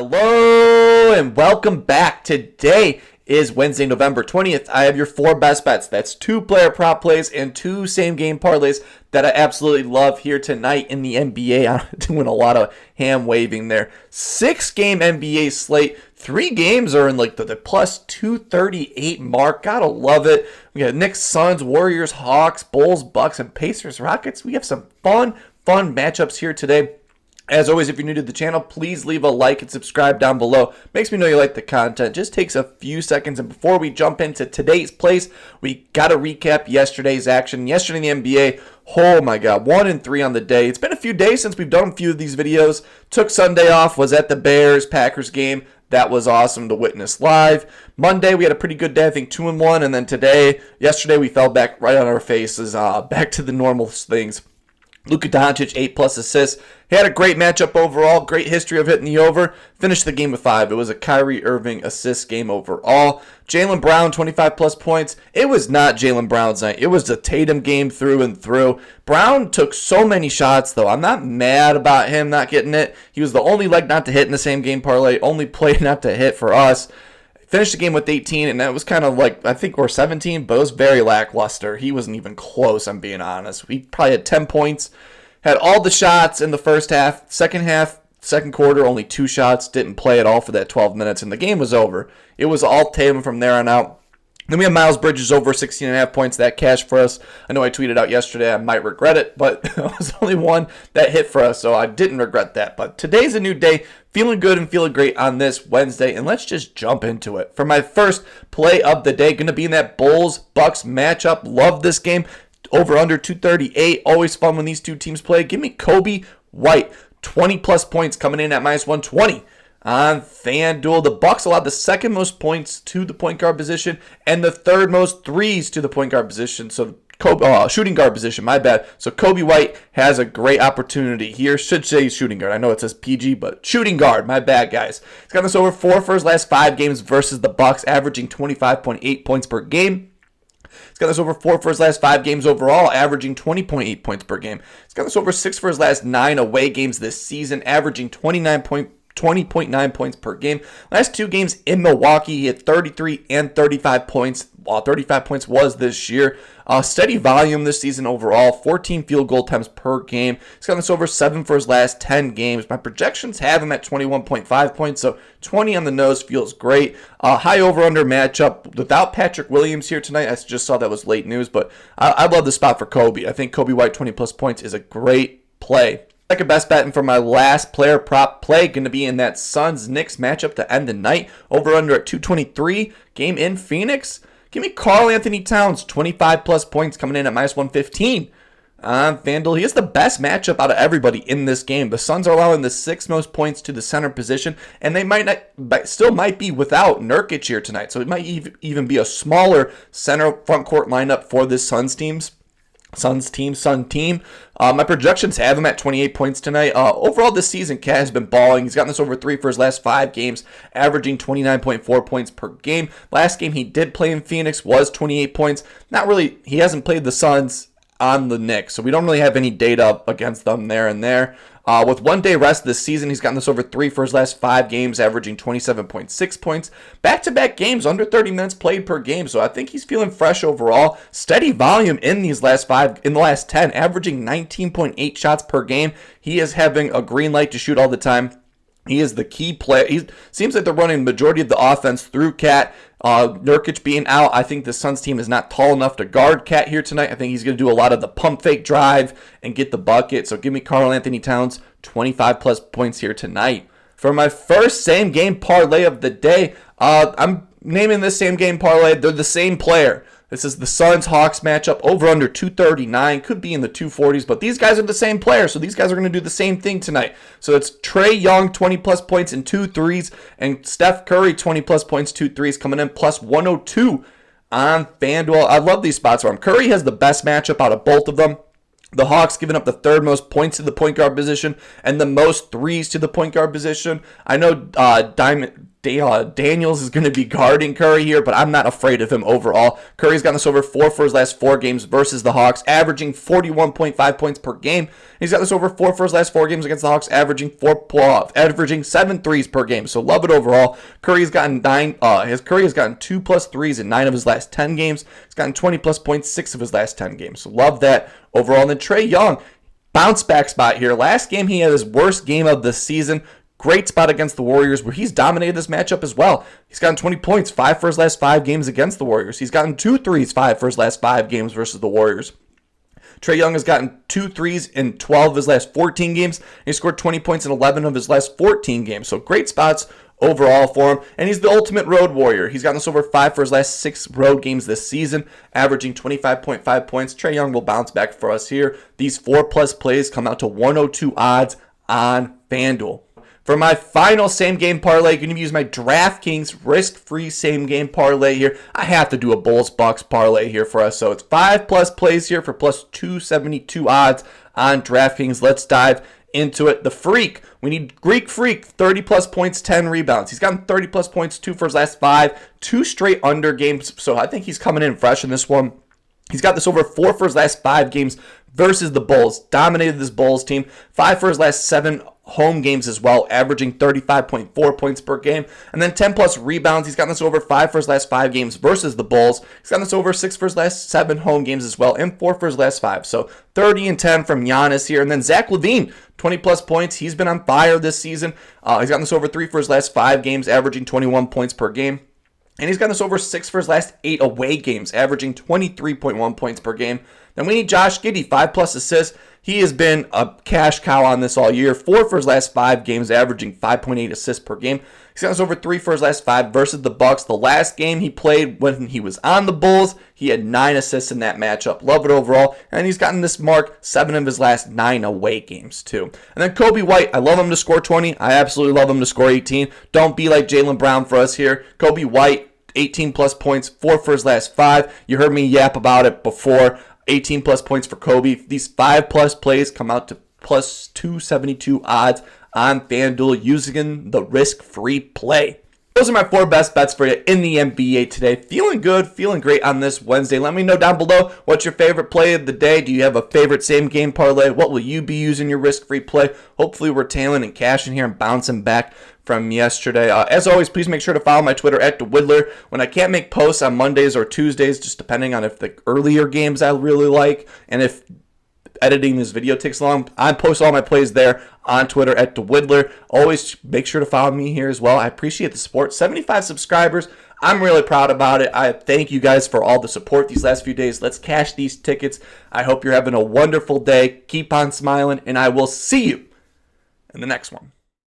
Hello and welcome back. Today is Wednesday, November 20th. I have your 4 best bets. That's 2 player prop plays and 2 same game parlays that I absolutely love here tonight in the NBA. I'm doing a lot of hand waving there. 6-game NBA slate. 3 games are in like the plus 238 mark. Gotta love it. We got Knicks, Suns, Warriors, Hawks, Bulls, Bucks, and Pacers, Rockets. We have some fun matchups here today. As always, if you're new to the channel, please leave a like and subscribe down below. Makes me know you like the content. Just takes a few seconds. And before we jump into today's plays, we got to recap yesterday's action. Yesterday in the NBA, oh my God, 1-3 on the day. It's been a few days since we've done a few of these videos. Took Sunday off, was at the Bears-Packers game. That was awesome to witness live. Monday, we had a pretty good day, I think 2-1. And then yesterday, we fell back right on our faces, back to the normal things. Luka Doncic, 8+ assists. He had a great matchup overall, great history of hitting the over. Finished the game with 5. It was a Kyrie Irving assist game overall. Jaylen Brown, 25+ points. It was not Jaylen Brown's night. It was a Tatum game through and through. Brown took so many shots, though. I'm not mad about him not getting it. He was the only leg not to hit in the same game parlay, only play not to hit for us. Finished the game with 18, and that was kind of like, I think, or 17, but it was very lackluster. He wasn't even close, I'm being honest. We probably had 10 points, had all the shots in the first half. Second quarter, only 2 shots, didn't play at all for that 12 minutes, and the game was over. It was all Tatum from there on out. Then we have Miles Bridges over 16.5 points. That cashed for us. I know I tweeted out yesterday. I might regret it, but it was only one that hit for us, so I didn't regret that. But today's a new day. Feeling good and feeling great on this Wednesday, and let's just jump into it. For my first play of the day, going to be in that Bulls-Bucks matchup. Love this game. Over under 238. Always fun when these two teams play. Give me Kobe White. 20+ points coming in at -120. On FanDuel, the Bucks allowed the second most points to the point guard position and the third most threes to the point guard position. So shooting guard position, my bad. So Kobe White has a great opportunity here. Should say shooting guard. I know it says PG, but shooting guard. My bad, guys. He's got this over 4 for his last 5 games versus the Bucks, averaging 25.8 points per game. He's got this over 4 for his last 5 games overall, averaging 20.8 points per game. He's got this over 6 for his last 9 away games this season, averaging 20.9 points per game. Last 2 games in Milwaukee, he had 33 and 35 points. 35 points was this year. Steady volume this season overall. 14 field goal attempts per game. He's got this over 7 for his last 10 games. My projections have him at 21.5 points, so 20 on the nose feels great. High over-under matchup without Patrick Williams here tonight. I just saw that was late news, but I love the spot for Kobe. I think Kobe White 20+ points is a great play. Second best bet, and for my last player prop play, going to be in that Suns-Knicks matchup to end the night. Over under at 223. Game in Phoenix. Give me Karl Anthony Towns, 25+ points coming in at -115. On FanDuel, he is the best matchup out of everybody in this game. The Suns are allowing the 6th most points to the center position, and they still might be without Nurkic here tonight. So it might even be a smaller center front court lineup for this Suns team. My projections have him at 28 points tonight. Overall this season, Cat has been balling. He's gotten this over 3 for his last 5 games, averaging 29.4 points per game. Last game he did play in Phoenix was 28 points. Not really, he hasn't played the Suns on the Knicks, so we don't really have any data against them there and there. With 1 day rest this season, he's gotten this over 3 for his last 5 games, averaging 27.6 points. Back-to-back games, under 30 minutes played per game, so I think he's feeling fresh overall. Steady volume in the last 10, averaging 19.8 shots per game. He is having a green light to shoot all the time. He is the key player. He seems like they're running the majority of the offense through Cat. Nurkic being out, I think the Suns team is not tall enough to guard Cat here tonight. I think he's going to do a lot of the pump fake drive and get the bucket. So give me Karl Anthony Towns, 25+ points here tonight. For my first same game parlay of the day, I'm naming this same game parlay. They're the same player. This is the Suns-Hawks matchup, over under 239. Could be in the 240s, but these guys are the same player, so these guys are going to do the same thing tonight. So it's Trae Young, 20+ points and 2 threes, and Steph Curry, 20+ points, 2 threes, coming in +102 on FanDuel. I love these spots for him. Curry has the best matchup out of both of them. The Hawks giving up the 3rd most points to the point guard position and the most threes to the point guard position. I know Daniels is going to be guarding Curry here, but I'm not afraid of him overall. Curry's gotten this over 4 for his last 4 games versus the Hawks, averaging 41.5 points per game. He's got this over 4 for his last 4 games against the Hawks, averaging 7 threes per game. So love it overall. Curry has gotten 2 plus threes in 9 of his last 10 games. He's gotten 20 plus points 6 of his last 10 games. So love that overall. And then Trae Young, bounce back spot here. Last game he had his worst game of the season. Great spot against the Warriors where he's dominated this matchup as well. He's gotten 20 points, 5 for his last 5 games against the Warriors. He's gotten 2 threes, 5 for his last 5 games versus the Warriors. Trae Young has gotten 2 threes in 12 of his last 14 games. He scored 20 points in 11 of his last 14 games. So great spots overall for him. And he's the ultimate road warrior. He's gotten this over 5 for his last 6 road games this season, averaging 25.5 points. Trae Young will bounce back for us here. These 4+ plays come out to 102 odds on FanDuel. For my final same-game parlay, I'm going to use my DraftKings risk-free same-game parlay here. I have to do a Bulls-Bucks parlay here for us. So it's 5+ plays here for plus 272 odds on DraftKings. Let's dive into it. The Freak. We need Greek Freak, 30+ points, 10 rebounds. He's gotten 30+ points, 2 for his last 5, 2 straight under games. So I think he's coming in fresh in this one. He's got this over 4 for his last 5 games versus the Bulls. Dominated this Bulls team. 5 for his last 7 home games as well, averaging 35.4 points per game. And then 10+ rebounds. He's gotten this over 5 for his last 5 games versus the Bulls. He's gotten this over 6 for his last 7 home games as well, and 4 for his last 5. So 30 and 10 from Giannis here. And then Zach LaVine, 20+ points. He's been on fire this season. He's gotten this over 3 for his last 5 games, averaging 21 points per game. And he's gotten this over 6 for his last 8 away games, averaging 23.1 points per game. Then we need Josh Giddey, 5+ assists. He has been a cash cow on this all year. 4 for his last 5 games, averaging 5.8 assists per game. He's got us over 3 for his last 5 versus the Bucks. The last game he played when he was on the Bulls, he had 9 assists in that matchup. Love it overall. And he's gotten this mark 7 of his last 9 away games too. And then Kobe White, I love him to score 20. I absolutely love him to score 18. Don't be like Jaylen Brown for us here. Kobe White, 18+ points, 4 for his last 5. You heard me yap about it before. 18+ points for Kobe. These 5+ plays come out to plus 272 odds on FanDuel using the risk-free play. Those are my 4 best bets for you in the NBA today. Feeling good, feeling great on this Wednesday. Let me know down below what's your favorite play of the day. Do you have a favorite same-game parlay? What will you be using your risk-free play? Hopefully we're tailing and cashing here and bouncing back from yesterday. As always, please make sure to follow my Twitter at @TheWiddler. When I can't make posts on Mondays or Tuesdays, just depending on if the earlier games I really like and if editing this video takes long, I post all my plays there on Twitter at @TheWiddler. Always make sure to follow me here as well. I appreciate the support. 75 subscribers. I'm really proud about it. I thank you guys for all the support these last few days. Let's cash these tickets. I hope you're having a wonderful day. Keep on smiling, and I will see you in the next one.